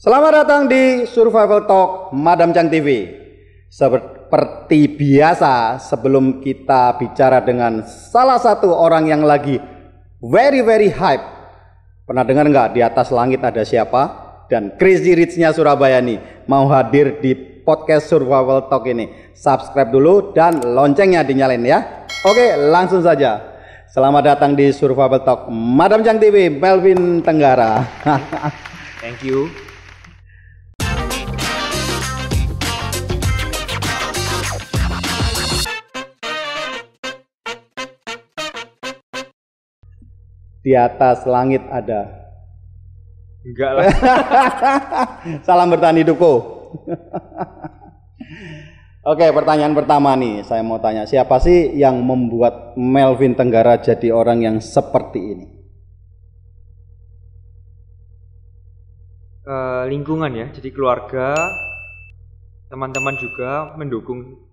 Selamat datang di Survival Talk Madam Chang TV. Seperti biasa, sebelum kita bicara dengan salah satu orang yang lagi very hype. Pernah dengar nggak di atas langit ada siapa? Dan Crazy Rich-nya Surabaya nih mau hadir di podcast Survival Talk ini. Subscribe dulu dan loncengnya dinyalain ya. Oke, langsung saja. Selamat datang di Survival Talk Madam Chang TV, Melvin Tenggara. Thank you. Di atas langit ada. Enggak lah. Salam bertahan hidupku. Oke, pertanyaan pertama nih, saya mau tanya, siapa sih yang membuat Melvin Tenggara jadi orang yang seperti ini? Lingkungan ya, jadi keluarga, teman-teman juga mendukung,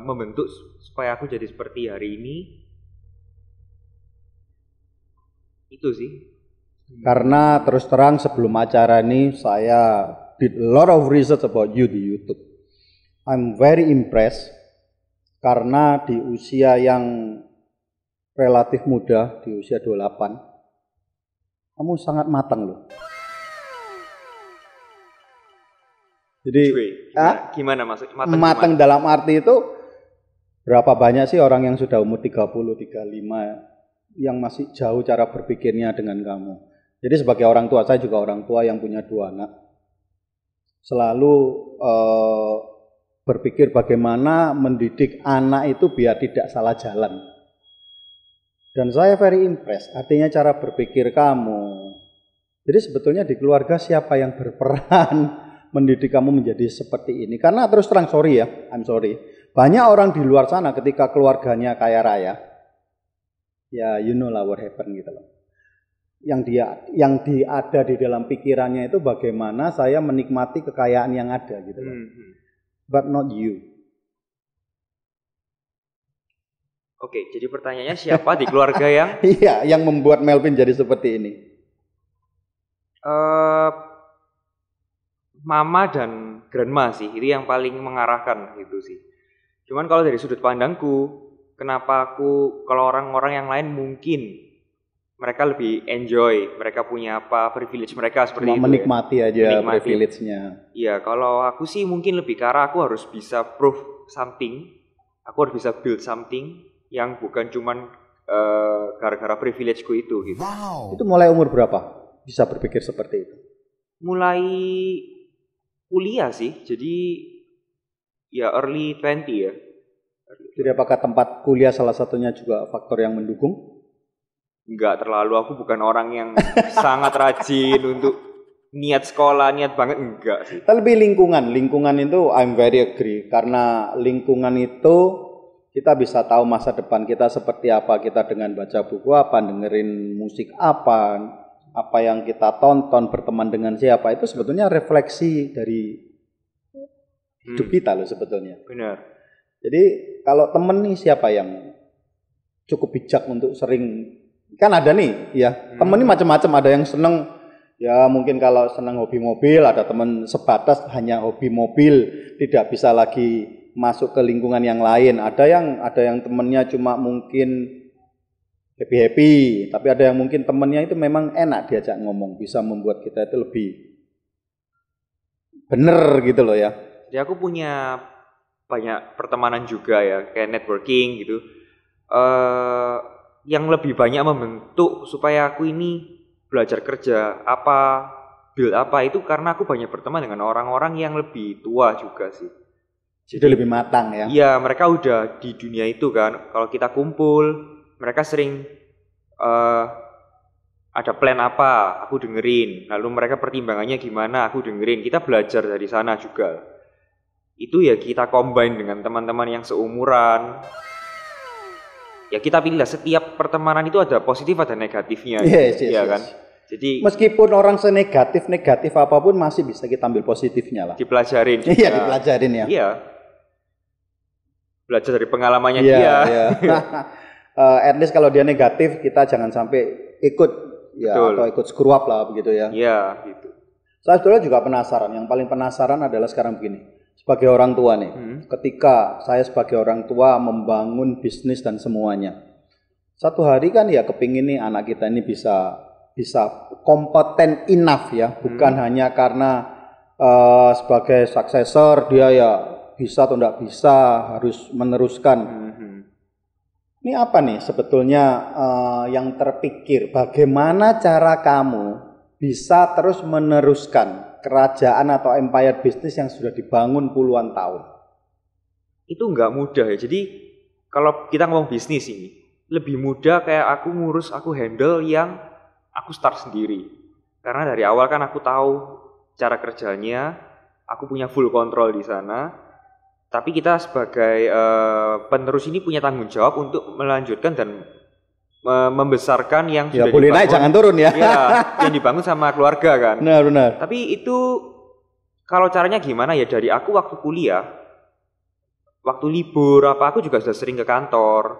membentuk supaya aku jadi seperti hari ini. Itu sih. Karena terus terang sebelum acara ini saya did a lot of research about you di YouTube. I'm very impressed karena di usia yang relatif muda, di usia 28, kamu sangat matang loh. Jadi gimana maksud matang dalam arti itu berapa banyak sih orang yang sudah umur 30, 35 yang masih jauh cara berpikirnya dengan kamu. Jadi sebagai orang tua, saya juga orang tua yang punya 2 anak. Selalu berpikir bagaimana mendidik anak itu biar tidak salah jalan. Dan saya very impressed, artinya cara berpikir kamu. Jadi sebetulnya di keluarga siapa yang berperan mendidik kamu menjadi seperti ini? Karena terus terang, sorry ya, I'm sorry. Banyak orang di luar sana ketika keluarganya kaya raya, ya you know lah what happened gitu loh. Yang ada di dalam pikirannya itu bagaimana saya menikmati kekayaan yang ada gitu loh. But not you. Oke, jadi pertanyaannya siapa di keluarga yang iya, yang membuat Melvin jadi seperti ini? Mama dan grandma sih, itu yang paling mengarahkan gitu sih. Cuman kalau dari sudut pandangku, kenapa kalau orang-orang yang lain mungkin mereka lebih enjoy, mereka punya privilege mereka seperti itu. Menikmati aja privilege-nya. Iya, kalau aku sih mungkin lebih ke arah aku harus bisa prove something, aku harus bisa build something yang bukan cuman gara-gara privilege-ku itu gitu. Wow. Itu mulai umur berapa bisa berpikir seperti itu? Mulai kuliah sih, jadi ya early 20 ya. Jadi apakah tempat kuliah salah satunya juga faktor yang mendukung? Enggak terlalu, aku bukan orang yang sangat rajin untuk niat sekolah, niat banget, enggak sih. Tapi lingkungan itu I'm very agree. Karena lingkungan itu kita bisa tahu masa depan kita seperti apa, kita dengan baca buku apa, dengerin musik apa yang kita tonton, berteman dengan siapa, itu sebetulnya refleksi dari hidup kita loh sebetulnya. Benar. Jadi kalau temen nih siapa yang cukup bijak untuk sering, kan ada nih ya, temen nih macam-macam, ada yang seneng ya mungkin kalau seneng hobi mobil, ada temen sebatas hanya hobi mobil, tidak bisa lagi masuk ke lingkungan yang lain, ada yang temennya cuma mungkin happy, tapi ada yang mungkin temennya itu memang enak diajak ngomong, bisa membuat kita itu lebih bener gitu loh ya. Jadi aku punya banyak pertemanan juga ya, kayak networking gitu, yang lebih banyak membentuk supaya aku ini belajar kerja apa, build apa, itu karena aku banyak berteman dengan orang-orang yang lebih tua juga sih. Jadi lebih matang ya. Iya, mereka udah di dunia itu kan. Kalau kita kumpul, mereka sering ada plan apa, aku dengerin. Lalu mereka pertimbangannya gimana, aku dengerin. Kita belajar dari sana juga. Itu ya kita combine dengan teman-teman yang seumuran. Ya kita pilih, setiap pertemanan itu ada positif ada negatifnya. Yes, kan. Jadi meskipun orang senegatif apapun masih bisa kita ambil positifnya lah. Dipelajarin juga. Iya, dipelajarin ya. Iya. Belajar dari pengalamannya dia. Iya. At least kalau dia negatif kita jangan sampai ikut ya. Betul. Atau ikut screw up lah begitu ya. Iya, gitu. Saya sebetulnya juga penasaran. Yang paling penasaran adalah sekarang begini. Sebagai orang tua nih, ketika saya sebagai orang tua membangun bisnis dan semuanya, satu hari kan ya kepingin nih anak kita ini bisa kompeten enough ya, bukan hanya karena sebagai successor dia ya bisa atau tidak bisa harus meneruskan. Ini apa nih sebetulnya yang terpikir? Bagaimana cara kamu bisa terus meneruskan kerajaan atau empire bisnis yang sudah dibangun puluhan tahun? Itu nggak mudah ya. Jadi kalau kita ngomong bisnis ini, lebih mudah kayak aku handle yang aku start sendiri. Karena dari awal kan aku tahu cara kerjanya, aku punya full control di sana. Tapi kita sebagai penerus ini punya tanggung jawab untuk melanjutkan dan membesarkan yang ya, sudah boleh dibangun. Naik jangan turun ya. Ya, yang dibangun sama keluarga kan. Benar. Tapi itu kalau caranya gimana ya, dari aku waktu kuliah, waktu libur aku juga sudah sering ke kantor.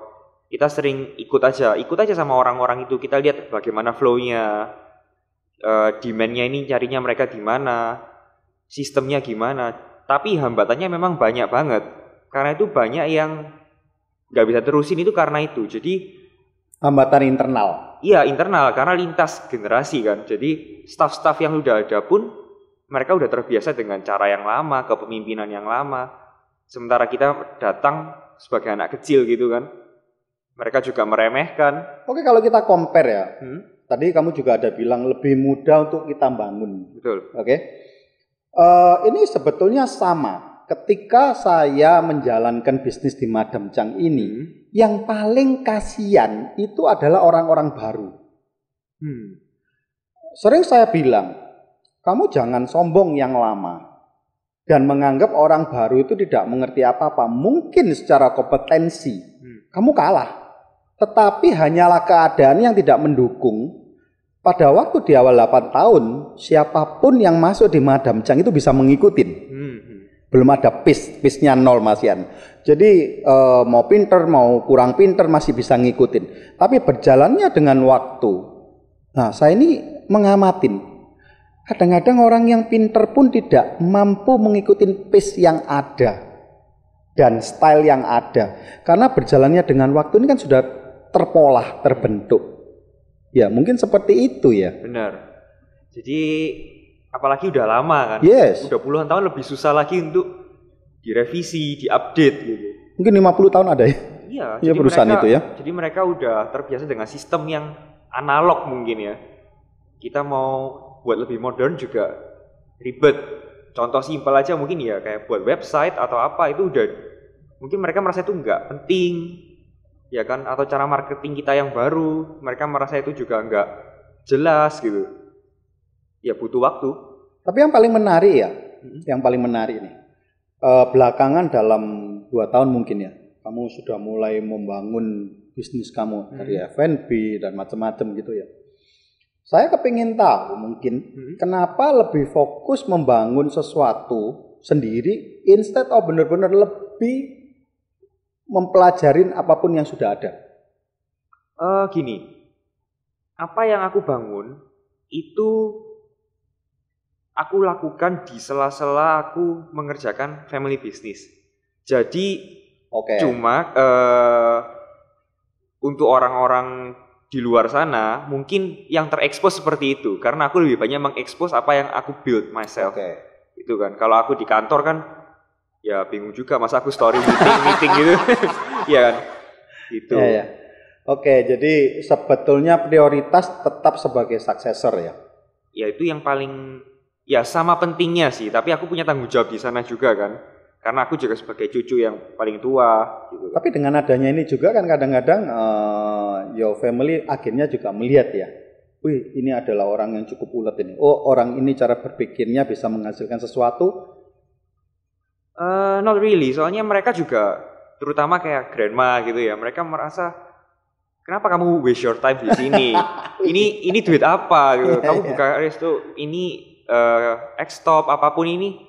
Kita sering ikut aja sama orang-orang itu. Kita lihat bagaimana flow-nya, demand-nya ini carinya mereka di mana, sistemnya gimana. Tapi hambatannya memang banyak banget. Karena itu banyak yang nggak bisa terusin itu karena itu. Jadi hambatan internal. Iya, internal, karena lintas generasi kan. Jadi staff-staff yang udah ada pun mereka udah terbiasa dengan cara yang lama, kepemimpinan yang lama. Sementara kita datang sebagai anak kecil gitu kan. Mereka juga meremehkan. Oke, kalau kita compare ya. Tadi kamu juga ada bilang lebih mudah untuk kita bangun. Betul. Oke. Ini sebetulnya sama. Ketika saya menjalankan bisnis di Madam Chang ini, yang paling kasihan itu adalah orang-orang baru. Sering saya bilang, kamu jangan sombong yang lama dan menganggap orang baru itu tidak mengerti apa-apa. Mungkin secara kompetensi kamu kalah, tetapi hanyalah keadaan yang tidak mendukung. Pada waktu di awal 8 tahun, siapapun yang masuk di Madam Chang itu bisa mengikuti. Belum ada pace-nya nol Mas Yan. Jadi mau pinter, mau kurang pinter masih bisa ngikutin. Tapi berjalannya dengan waktu. Nah, saya ini mengamatin. Kadang-kadang orang yang pinter pun tidak mampu mengikuti pace yang ada dan style yang ada. Karena berjalannya dengan waktu ini kan sudah terpolah, terbentuk. Ya, mungkin seperti itu ya. Benar. Jadi apalagi udah lama kan, udah puluhan tahun, lebih susah lagi untuk direvisi, diupdate gitu. Mungkin 50 tahun ada ya? Iya, ya perusahaan mereka, itu ya. Jadi mereka udah terbiasa dengan sistem yang analog mungkin ya. Kita mau buat lebih modern juga ribet. Contoh simpel aja mungkin ya, kayak buat website atau apa itu udah, mungkin mereka merasa itu nggak penting, ya kan? Atau cara marketing kita yang baru, mereka merasa itu juga nggak jelas gitu. Ya butuh waktu. Tapi yang paling menarik ya, yang paling menarik nih, belakangan dalam 2 tahun mungkin ya, kamu sudah mulai membangun bisnis kamu dari F&B dan macam-macam gitu ya. Saya kepingin tahu mungkin kenapa lebih fokus membangun sesuatu sendiri instead of benar-benar lebih mempelajarin apapun yang sudah ada. Gini, apa yang aku bangun itu aku lakukan di sela-sela aku mengerjakan family business. Jadi cuma untuk orang-orang di luar sana mungkin yang terekspos seperti itu, karena aku lebih banyak mengekspos apa yang aku build myself. Itu kan. Kalau aku di kantor kan ya bingung juga, masa aku story meeting gitu. Iya kan? Gitu. Ya. Oke, jadi sebetulnya prioritas tetap sebagai successor ya. Ya itu yang paling, ya sama pentingnya sih, tapi aku punya tanggung jawab di sana juga kan. Karena aku juga sebagai cucu yang paling tua gitu. Tapi dengan adanya ini juga kan kadang-kadang your family akhirnya juga melihat ya, wih ini adalah orang yang cukup ulet ini. Oh, orang ini cara berpikirnya bisa menghasilkan sesuatu. Not really, soalnya mereka juga terutama kayak grandma gitu ya, mereka merasa kenapa kamu waste your time di sini? ini duit apa gitu? Kamu buka resto ini X-Top apapun ini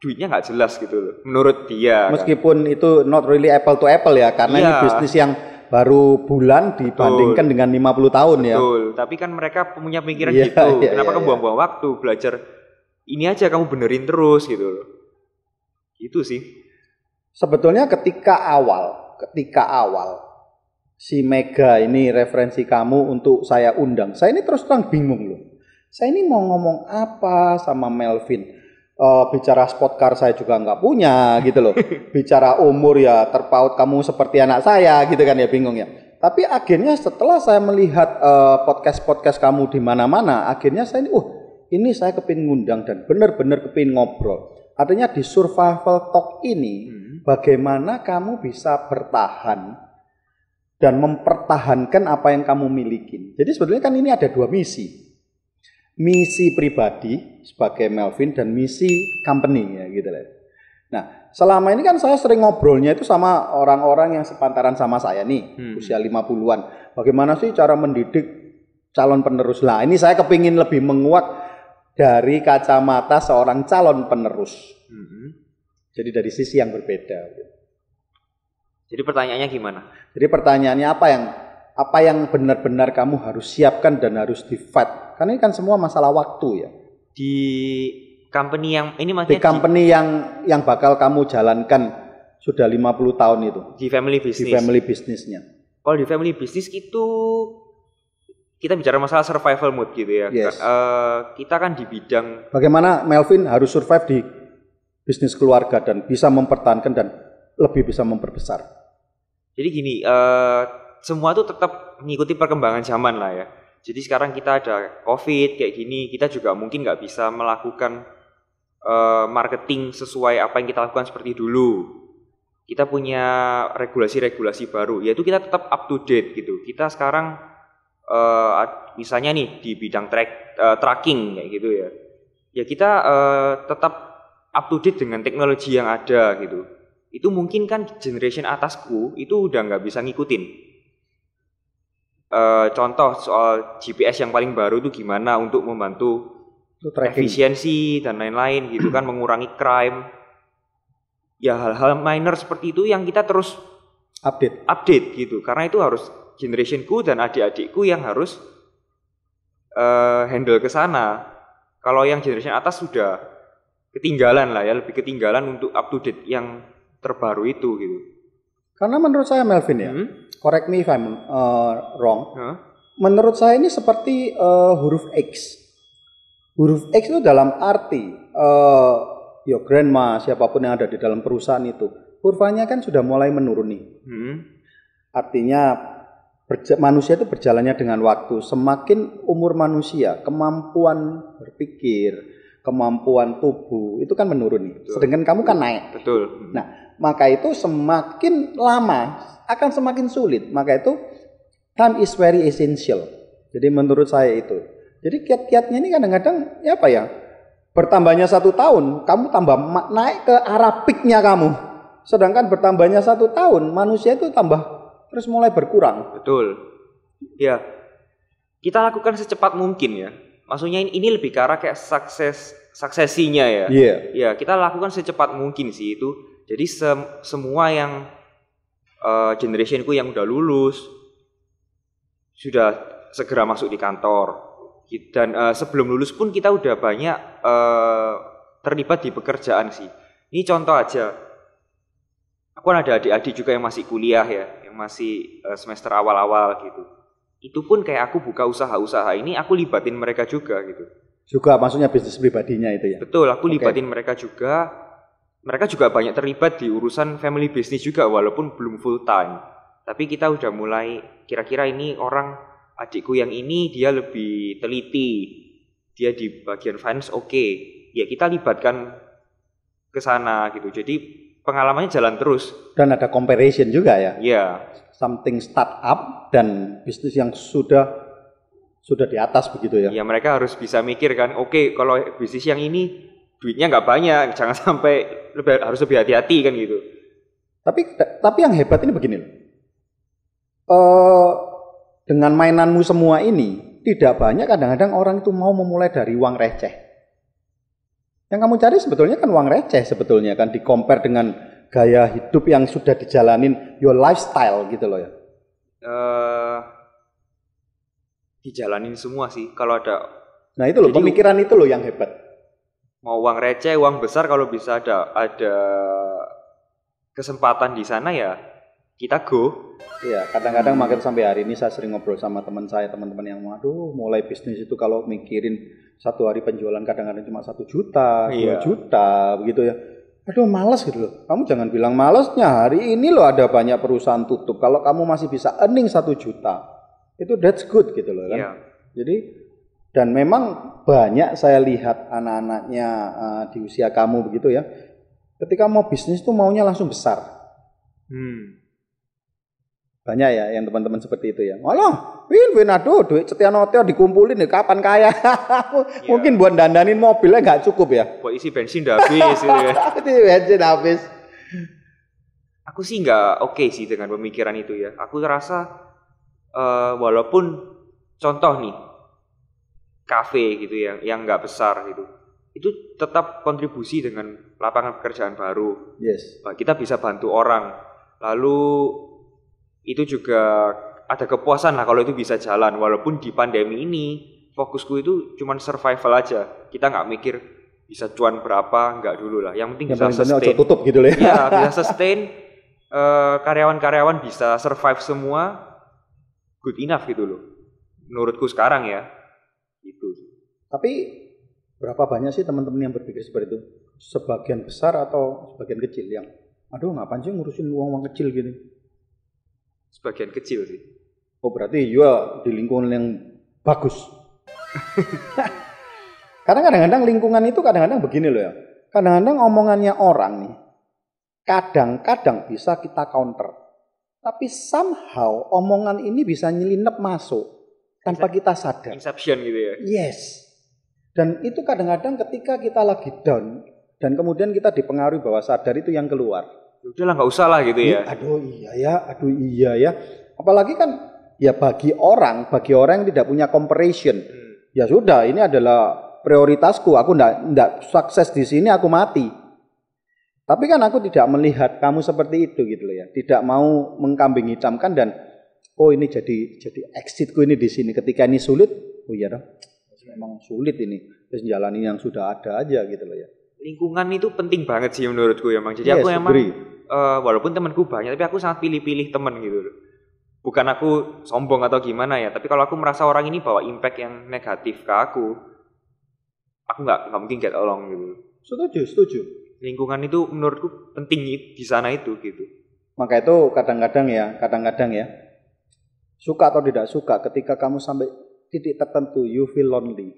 duitnya nggak jelas gitu loh menurut dia. Meskipun kan itu not really apple to apple ya, karena ini bisnis yang baru bulan dibandingkan dengan 50 tahun ya. Betul, tapi kan mereka punya pikiran Iya, gitu. iya, Kenapa iya, kamu buang-buang waktu belajar ini aja kamu benerin terus gitu loh. Itu sih. Sebetulnya ketika awal si Mega ini referensi kamu untuk saya undang, saya ini terus terang bingung loh. Saya ini mau ngomong apa sama Melvin? Bicara sport car saya juga nggak punya gitu loh. Bicara umur ya terpaut kamu seperti anak saya gitu kan ya, bingung ya. Tapi akhirnya setelah saya melihat podcast kamu di mana-mana, akhirnya saya ini saya kepin ngundang dan benar-benar kepin ngobrol. Artinya di survival talk ini bagaimana kamu bisa bertahan dan mempertahankan apa yang kamu miliki. Jadi sebetulnya kan ini ada dua misi. Misi pribadi sebagai Melvin dan misi company ya gitu lah. Nah, selama ini kan saya sering ngobrolnya itu sama orang-orang yang sepantaran sama saya nih, usia 50-an. Bagaimana sih cara mendidik calon penerus? Lah, ini saya kepingin lebih menguak dari kacamata seorang calon penerus. Jadi dari sisi yang berbeda. Jadi pertanyaannya gimana? Jadi pertanyaannya apa yang benar-benar kamu harus siapkan dan harus di-fight? Karena ini kan semua masalah waktu ya. Di company yang ini Di company yang bakal kamu jalankan sudah 50 tahun itu. Di family business. Di family businessnya. Kalau di family business itu kita bicara masalah survival mode gitu ya. Yes. Kita kan di bidang bagaimana Melvin harus survive di bisnis keluarga dan bisa mempertahankan dan lebih bisa memperbesar. Jadi gini, semua itu tetap mengikuti perkembangan zaman lah ya. Jadi sekarang kita ada COVID kayak gini, kita juga mungkin nggak bisa melakukan marketing sesuai apa yang kita lakukan seperti dulu. Kita punya regulasi-regulasi baru, yaitu kita tetap up to date gitu. Kita sekarang misalnya nih di bidang tracking kayak gitu ya. Ya kita tetap up to date dengan teknologi yang ada gitu. Itu mungkin kan generation atasku itu udah nggak bisa ngikutin. Contoh soal GPS yang paling baru itu gimana untuk membantu efisiensi dan lain-lain gitu kan, mengurangi crime. Ya hal-hal minor seperti itu yang kita terus update gitu. Karena itu harus generationku dan adik-adikku yang harus handle ke sana. Kalau yang generation atas sudah ketinggalan lah ya, lebih ketinggalan untuk up to date yang terbaru itu gitu. Karena menurut saya Melvin ya, correct me if I'm wrong. Menurut saya ini seperti huruf X. Huruf X itu dalam arti your grandma, siapapun yang ada di dalam perusahaan itu, kurvanya kan sudah mulai menuruni. Artinya manusia itu berjalannya dengan waktu. Semakin umur manusia, kemampuan berpikir, kemampuan tubuh itu kan menurun. Sedangkan kamu kan naik. Betul. Nah, maka itu semakin lama akan semakin sulit. Maka itu time is very essential. Jadi menurut saya itu. Jadi kiat-kiatnya ini kadang-kadang ya apa ya? Bertambahnya 1 tahun, kamu tambah naik ke arah peaknya kamu. Sedangkan bertambahnya 1 tahun, manusia itu tambah terus mulai berkurang. Betul. Ya, kita lakukan secepat mungkin ya. Maksudnya ini lebih ke arah kayak suksesinya ya. Iya. Ya, kita lakukan secepat mungkin sih itu. Jadi semua yang generationku yang udah lulus sudah segera masuk di kantor. Dan sebelum lulus pun kita udah banyak terlibat di pekerjaan sih. Ini contoh aja. Aku kan ada adik-adik juga yang masih kuliah ya, yang masih semester awal-awal gitu. Itu pun kayak aku buka usaha-usaha ini, aku libatin mereka juga gitu. Juga maksudnya bisnis pribadinya itu ya? Betul, aku libatin mereka juga. Mereka juga banyak terlibat di urusan family business juga walaupun belum full time. Tapi kita udah mulai kira-kira ini orang adikku yang ini dia lebih teliti. Dia di bagian finance oke. Ya kita libatkan ke sana gitu. Jadi pengalamannya jalan terus. Dan ada comparison juga ya? Iya. Something startup dan bisnis yang sudah di atas begitu ya? Ya mereka harus bisa mikir kan, oke, kalau bisnis yang ini duitnya nggak banyak, jangan sampai harus lebih hati-hati kan gitu. Tapi yang hebat ini begini loh. Dengan mainanmu semua ini, tidak banyak kadang-kadang orang itu mau memulai dari uang receh. Yang kamu cari sebetulnya kan uang receh sebetulnya kan, di-compare dengan gaya hidup yang sudah dijalanin, your lifestyle gitu loh ya. eh dijalanin semua sih. Kalau ada, Nah itu loh, Jadi- pemikiran itu loh yang hebat. mau uang receh, uang besar, kalau bisa ada kesempatan di sana ya kita go. Iya, kadang-kadang makanya sampai hari ini saya sering ngobrol sama teman saya, teman-teman yang aduh mulai bisnis itu kalau mikirin satu hari penjualan kadang-kadang cuma 1 juta, 2 Iya. juta begitu ya. Aduh malas gitu loh. Kamu jangan bilang malasnya, hari ini loh ada banyak perusahaan tutup. Kalau kamu masih bisa earning 1 juta, itu that's good gitu loh kan. Iya. Jadi dan memang banyak saya lihat anak-anaknya di usia kamu begitu ya. Ketika mau bisnis tuh maunya langsung besar. Banyak ya yang teman-teman seperti itu ya. Alah, win aduh duit Setianoto dikumpulin nih kapan kaya. Mungkin buat dandanin mobilnya nggak cukup ya. Buat isi bensin udah habis gitu ya. Itu bensin habis. Aku sih nggak oke sih dengan pemikiran itu ya. Aku rasa walaupun contoh nih kafe gitu yang nggak besar gitu, itu tetap kontribusi dengan lapangan pekerjaan baru. Yes. Kita bisa bantu orang. Lalu itu juga ada kepuasan lah kalau itu bisa jalan. Walaupun di pandemi ini fokusku itu cuman survival aja. Kita nggak mikir bisa cuan berapa, nggak dulu lah. Yang penting Yang bisa paling penting sustain. ojo tutup gitu loh ya. Iya, bisa sustain. Karyawan-karyawan bisa survive semua, good enough gitu loh. Menurutku sekarang ya, itu. Tapi berapa banyak sih teman-teman yang berpikir seperti itu? Sebagian besar atau sebagian kecil yang aduh ngapain sih ngurusin uang-uang kecil gini? Sebagian kecil sih. Oh berarti ya di lingkungan yang bagus. Karena kadang-kadang lingkungan itu kadang-kadang begini loh ya. Kadang-kadang omongannya orang nih, kadang-kadang bisa kita counter. Tapi somehow omongan ini bisa nyelinap masuk tanpa kita sadar. Inception gitu ya. Yes. Dan itu kadang-kadang ketika kita lagi down dan kemudian kita dipengaruhi bawah sadar itu yang keluar. Udahlah nggak usah lah gitu ya. Aduh iya ya. Apalagi kan ya bagi orang yang tidak punya comparison. Ya sudah, ini adalah prioritasku. Aku enggak sukses di sini, aku mati. Tapi kan aku tidak melihat kamu seperti itu gitu loh ya. Tidak mau mengkambing hitamkan dan oh ini jadi exitku ini di sini. Ketika ini sulit, oh iya dong. Memang sulit ini. Terus jalani yang sudah ada aja gitu loh ya. Lingkungan itu penting banget sih menurutku emang. Jadi Yes, aku emang agree. walaupun temanku banyak, tapi aku sangat pilih-pilih teman gitu loh. Bukan aku sombong atau gimana ya, tapi kalau aku merasa orang ini bawa impact yang negatif ke aku nggak mungkin get along gitu. Setuju. Lingkungan itu menurutku penting di sana itu gitu. Maka itu kadang-kadang ya, suka atau tidak suka, ketika kamu sampai titik tertentu, you feel lonely.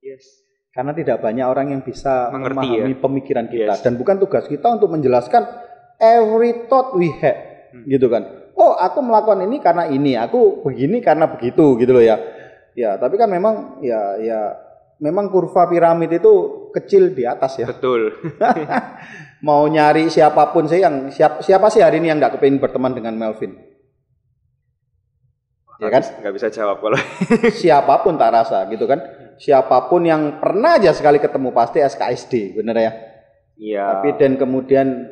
Yes. Karena tidak banyak orang yang bisa Mengerti, memahami ya? pemikiran kita. Yes. Dan bukan tugas kita untuk menjelaskan every thought we have. Gitu kan. Oh, aku melakukan ini karena ini, aku begini karena begitu, gitu loh ya. Ya, tapi kan memang memang kurva piramid itu kecil di atas ya. Betul. Mau nyari siapapun sih siapa sih hari ini yang nggak kepengin berteman dengan Melvin? Ya kan? Nggak bisa jawab kalau. Siapapun tak rasa gitu kan. Siapapun yang pernah aja sekali ketemu pasti SKSD, bener ya. Iya. Tapi dan kemudian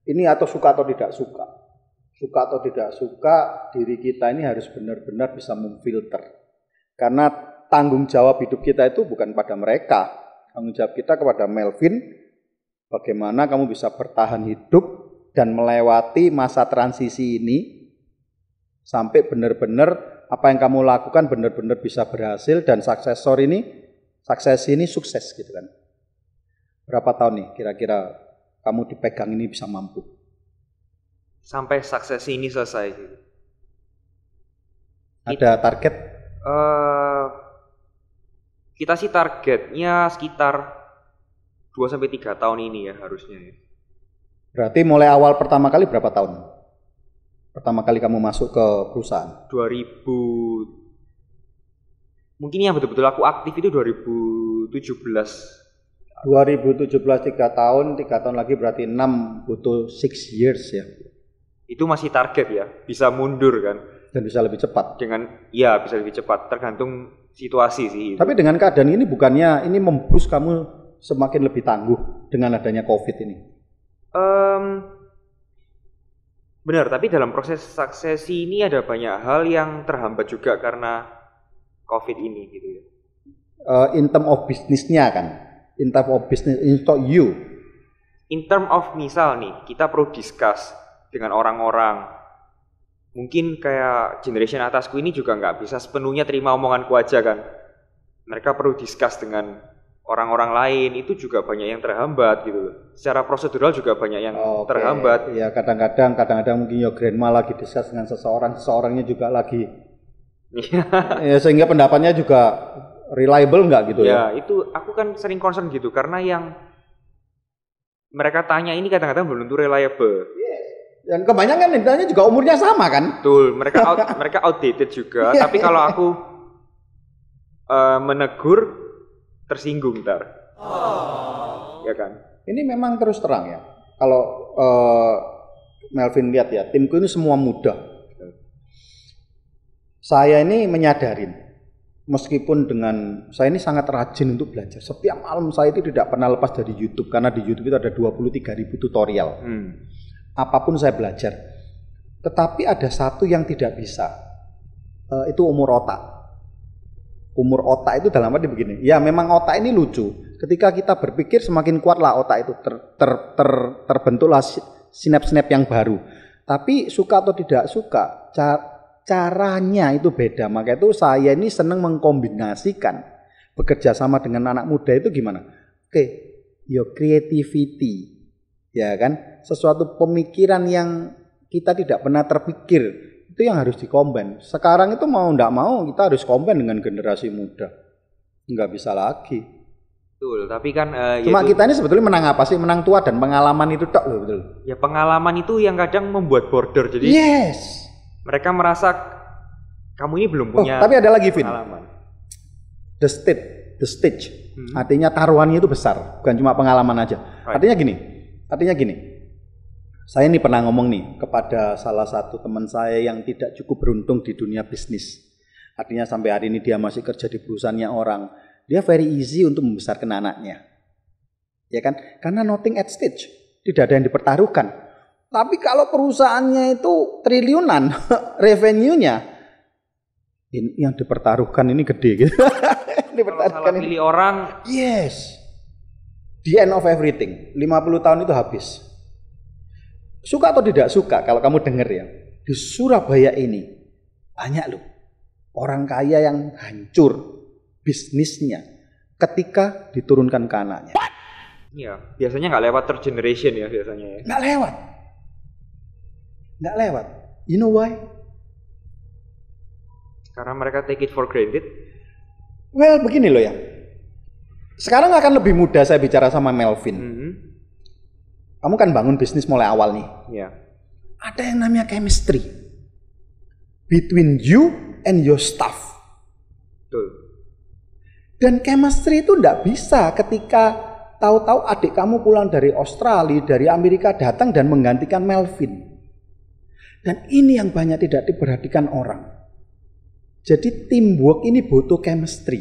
ini atau suka atau tidak suka. Suka atau tidak suka, diri kita ini harus benar-benar bisa memfilter. Karena tanggung jawab hidup kita itu bukan pada mereka. Tanggung jawab kita kepada Melvin, bagaimana kamu bisa bertahan hidup dan melewati masa transisi ini sampai benar-benar apa yang kamu lakukan benar-benar bisa berhasil dan sukses ini sukses gitu kan. Berapa tahun nih kira-kira kamu dipegang ini bisa mampu? Sampai sukses ini selesai gitu. Ada target? Kita sih targetnya sekitar 2-3 tahun ini ya harusnya ya. Berarti mulai awal pertama kali berapa tahun? Pertama kali kamu masuk ke perusahaan? 2000. Mungkin yang betul-betul aku aktif itu 2017. 2017 3 tahun lagi berarti 6, butuh 6 years ya. Itu masih target ya, bisa mundur kan. Dan bisa lebih cepat. Iya bisa lebih cepat, tergantung situasi sih. Tapi dengan keadaan ini bukannya ini memboost kamu semakin lebih tangguh dengan adanya COVID ini? Benar, tapi dalam proses suksesi ini ada banyak hal yang terhambat juga karena COVID ini gitu ya. In term of bisnisnya kan, in term of business, in term you. In term of misal nih, kita perlu discuss dengan orang-orang. Mungkin kayak generation atasku ini juga nggak bisa sepenuhnya terima omonganku aja kan. Mereka perlu discuss dengan orang-orang lain, itu juga banyak yang terhambat gitu loh. Secara prosedural juga banyak yang terhambat. Ya kadang-kadang mungkin ya grandma lagi discuss dengan seseorangnya juga lagi. Ya, sehingga pendapatnya juga reliable nggak gitu ya? Ya itu aku kan sering concern gitu karena yang mereka tanya ini kadang-kadang belum tentu reliable. Dan kebanyakan ditanya juga umurnya sama kan? Betul, mereka outdated juga. Tapi kalau aku menegur tersinggung ntar. Ya kan? Ini memang terus terang ya. Kalau Melvin lihat ya, timku ini semua muda. Saya ini menyadarin, meskipun dengan saya ini sangat rajin untuk belajar. Setiap malam saya itu tidak pernah lepas dari YouTube karena di YouTube itu ada 23.000 tutorial. Apapun saya belajar. Tetapi ada satu yang tidak bisa. Itu umur otak. Umur otak itu dalam arti begini. Ya memang otak ini lucu. Ketika kita berpikir semakin kuatlah otak itu terbentuklah sinap-sinap yang baru. Tapi suka atau tidak suka, caranya itu beda. Maka itu saya ini senang mengkombinasikan bekerja sama dengan anak muda itu gimana? Your creativity. Ya kan, sesuatu pemikiran yang kita tidak pernah terpikir itu yang harus dikombin. Sekarang itu mau tidak mau kita harus kombin dengan generasi muda, nggak bisa lagi. Betul, tapi kan cuma kita ini sebetulnya menang apa sih? Menang tua dan pengalaman itu tok loh, betul. Ya pengalaman itu yang kadang membuat border. Jadi mereka merasa kamu ini belum punya. Tapi ada lagi Vin. Pengalaman. The stage. Artinya taruhannya itu besar, bukan cuma pengalaman aja. Right. Artinya gini, saya ini pernah ngomong nih kepada salah satu teman saya yang tidak cukup beruntung di dunia bisnis. Artinya sampai hari ini dia masih kerja di perusahaannya orang. Dia very easy untuk membesarkan anaknya. Ya kan? Karena nothing at stage. Tidak ada yang dipertaruhkan. Tapi kalau perusahaannya itu triliunan revenue-nya, yang dipertaruhkan ini gede gitu. Dipertaruhkan kalau pilih orang. Yes. The end of everything. 50 tahun itu habis. Suka atau tidak suka kalau kamu dengar ya. Di Surabaya ini banyak loh orang kaya yang hancur bisnisnya ketika diturunkan ke anaknya. Iya, biasanya nggak lewat third generation ya biasanya ya. Nggak lewat. You know why? Karena mereka take it for granted. Well, begini loh ya. Sekarang akan lebih mudah saya bicara sama Melvin. Kamu kan bangun bisnis mulai awal nih. Yeah. Ada yang namanya chemistry between you and your staff. Betul. Dan chemistry itu enggak bisa ketika tahu-tahu adik kamu pulang dari Australia, dari Amerika datang dan menggantikan Melvin. Dan ini yang banyak tidak diperhatikan orang. Jadi teamwork ini butuh chemistry.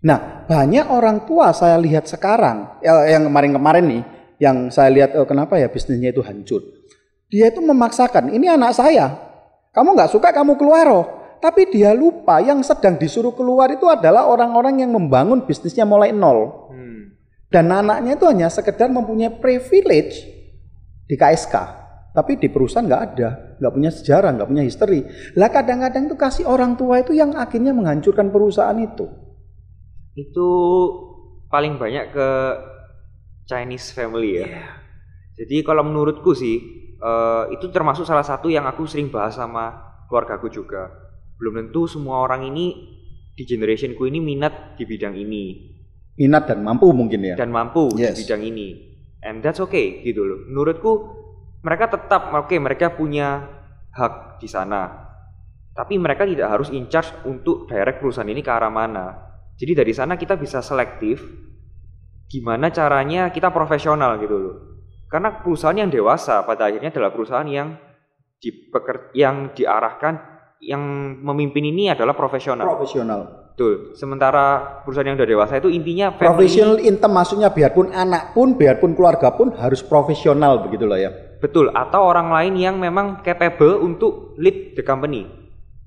Nah, banyak orang tua saya lihat sekarang, yang kemarin-kemarin nih, yang saya lihat kenapa ya bisnisnya itu hancur. Dia itu memaksakan, ini anak saya, kamu nggak suka kamu keluar loh. Tapi dia lupa yang sedang disuruh keluar itu adalah orang-orang yang membangun bisnisnya mulai nol. Dan anaknya itu hanya sekedar mempunyai privilege di KSK. Tapi di perusahaan nggak ada, nggak punya sejarah, nggak punya history. Lah kadang-kadang itu kasih orang tua itu yang akhirnya menghancurkan perusahaan itu. Itu paling banyak ke Chinese family ya. Jadi kalau menurutku sih itu termasuk salah satu yang aku sering bahas sama keluargaku juga. Belum tentu semua orang ini di generationku ini minat di bidang ini. Minat dan mampu mungkin ya. Dan mampu di bidang ini. And that's okay gitu loh. Menurutku mereka tetap mereka punya hak di sana. Tapi mereka tidak harus in charge untuk direct perusahaan ini ke arah mana. Jadi dari sana kita bisa selektif gimana caranya kita profesional gitu loh. Karena perusahaan yang dewasa pada akhirnya adalah perusahaan yang diarahkan, yang memimpin ini adalah profesional. Betul. Sementara perusahaan yang udah dewasa itu intinya professional in term maksudnya biarpun anak pun, biarpun keluarga pun harus profesional begitu loh ya. betul. Atau orang lain yang memang capable untuk lead the company.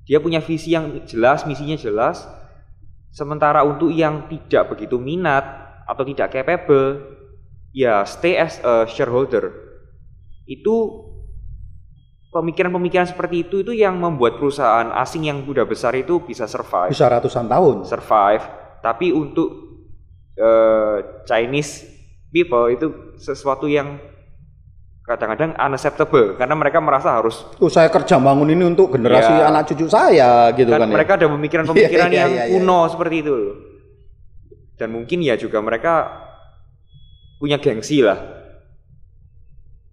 Dia punya visi yang jelas, misinya jelas. Sementara untuk yang tidak begitu minat atau tidak capable, ya stay as a shareholder. Itu pemikiran-pemikiran seperti itu yang membuat perusahaan asing yang udah besar itu bisa survive. Bisa ratusan tahun. Survive. Tapi untuk Chinese people itu sesuatu yang kadang-kadang unacceptable karena mereka merasa harus saya kerja bangun ini untuk generasi anak cucu saya gitu kan. Mereka ada pemikiran-pemikiran yang kuno seperti itu loh. Dan mungkin ya juga mereka punya gengsi lah.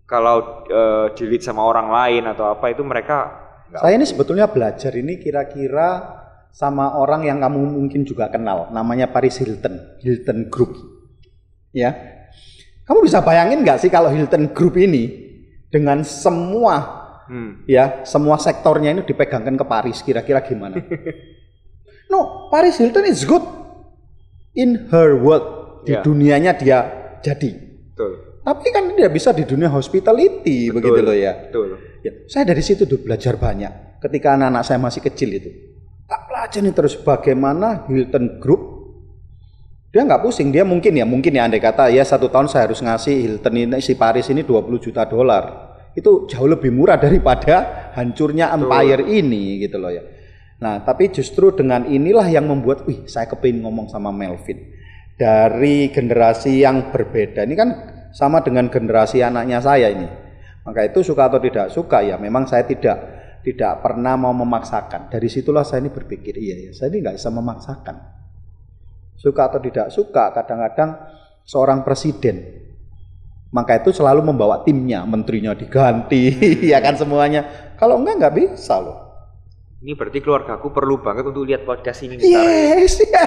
Kalau di-lead sama orang lain atau apa itu mereka saya ini sebetulnya belajar ini kira-kira sama orang yang kamu mungkin juga kenal, namanya Paris Hilton Group. Ya. Kamu bisa bayangin nggak sih kalau Hilton Group ini dengan semua semua sektornya ini dipegangkan ke Paris, kira-kira gimana? No, Paris Hilton is good in her world, di dunianya dia jadi. Betul. Tapi kan dia bisa di dunia hospitality, begitu loh ya. Betul. Ya, saya dari situ tuh belajar banyak. Ketika anak-anak saya masih kecil itu, tak pelajari terus bagaimana Hilton Group. Dia nggak pusing, dia mungkin ya andai kata ya 1 tahun saya harus ngasih Hilton ini si Paris ini $20 juta. Itu jauh lebih murah daripada hancurnya empire ini gitu loh ya. Nah, tapi justru dengan inilah yang membuat saya kepingin ngomong sama Melvin. Dari generasi yang berbeda. Ini kan sama dengan generasi anaknya saya ini. Maka itu suka atau tidak suka ya memang saya tidak pernah mau memaksakan. Dari situlah saya ini berpikir saya ini nggak bisa memaksakan. Suka atau tidak suka kadang-kadang seorang presiden maka itu selalu membawa timnya, menterinya diganti ya kan semuanya. Kalau enggak bisa loh. Ini berarti keluargaku perlu banget untuk lihat podcast ini. Yes ya.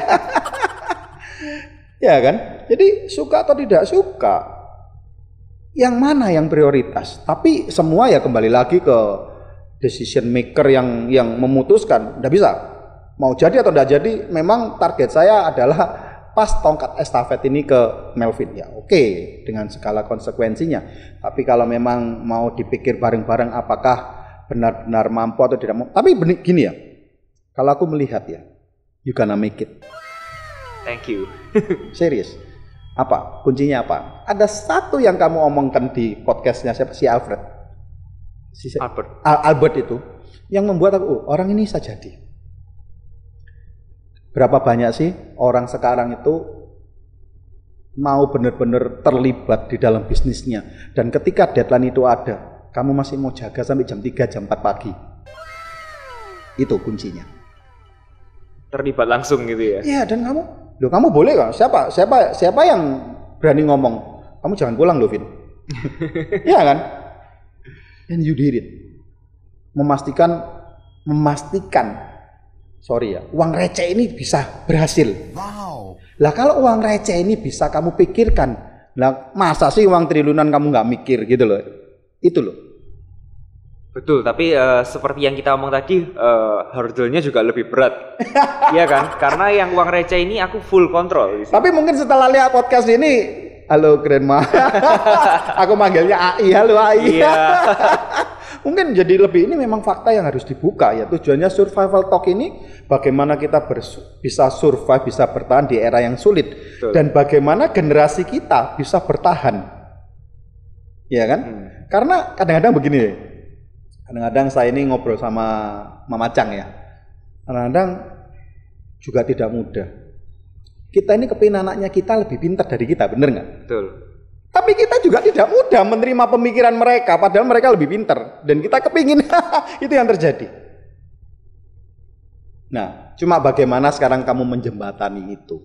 Ya kan? Jadi suka atau tidak suka yang mana yang prioritas, tapi semua ya kembali lagi ke decision maker yang memutuskan. Nggak bisa mau jadi atau tidak jadi, memang target saya adalah pas tongkat estafet ini ke Melvin ya oke, dengan segala konsekuensinya. Tapi kalau memang mau dipikir bareng-bareng apakah benar-benar mampu atau tidak mampu, tapi gini ya, kalau aku melihat ya you gonna make it. Thank you. Serius. Apa? Kuncinya apa? Ada satu yang kamu omongkan di podcastnya siapa? Si Alfred. Albert itu. Yang membuat aku, orang ini bisa jadi. Berapa banyak sih orang sekarang itu mau benar-benar terlibat di dalam bisnisnya. Dan ketika deadline itu ada, kamu masih mau jaga sampai jam 3, jam 4 pagi. Itu kuncinya. Terlibat langsung gitu ya? Iya, dan kamu boleh kan? Siapa yang berani ngomong? Kamu jangan pulang loh, Vin. Iya kan? And you did it. Memastikan uang receh ini bisa berhasil. Wow. Lah kalau uang receh ini bisa kamu pikirkan, lah masa sih uang triliunan kamu nggak mikir gitu loh? Itu loh. Betul, tapi seperti yang kita omong tadi, hurdle-nya juga lebih berat. Iya kan? Karena yang uang receh ini aku full kontrol. Tapi mungkin setelah lihat podcast ini, halo Grandma. Aku manggilnya AI, halo AI. Iya. Mungkin jadi lebih, ini memang fakta yang harus dibuka ya. Tujuannya survival talk ini, bagaimana kita bisa survive, bisa bertahan di era yang sulit. Betul. Dan bagaimana generasi kita bisa bertahan. Iya kan? Karena kadang-kadang begini, kadang-kadang saya ini ngobrol sama Mama Cang ya. Kadang-kadang juga tidak mudah. Kita ini kepingin anaknya kita lebih pintar dari kita, bener nggak? Betul. Tapi kita juga tidak mudah menerima pemikiran mereka, padahal mereka lebih pintar. Dan kita kepingin, itu yang terjadi. Nah, cuma bagaimana sekarang kamu menjembatani itu.